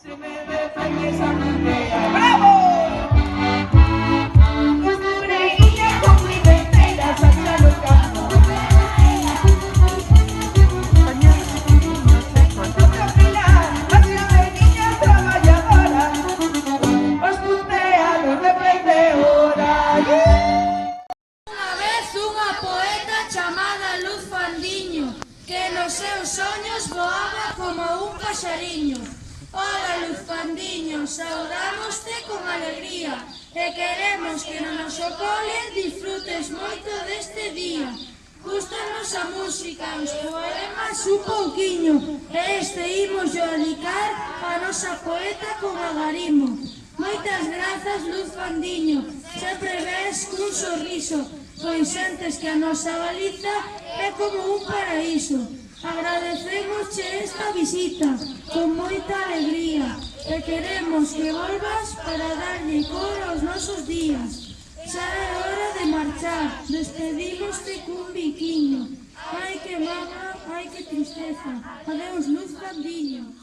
Se me defendes a Andrea. ¡Bravo! Costureira con mi ventera, salta los campos. Toca pilar, acción de niña trabajadora. Os putea, los reprendedora. Unha vez unha poeta chamada Luz Fandiño, que nos seus soños voaba como un paxariño. Ola, Luz Fandiño, saudámoste con alegría e queremos que no noso cole disfrutes moito deste día. Gústanos a música, os poemas un pouquiño e este imos yo dedicar a nosa poeta con agarimo. Moitas grazas, Luz Fandiño, sempre ves cun sorriso, pois sentes que a nosa Galiza é como un paraíso. Agradecemosche esta visita con moita alegría e queremos que volvas para darlle cor aos nosos días. Xa é hora de marchar, despedímoste cun biquiño. Ai que maga, ai que tristeza. Adeus, Luz Fandiño.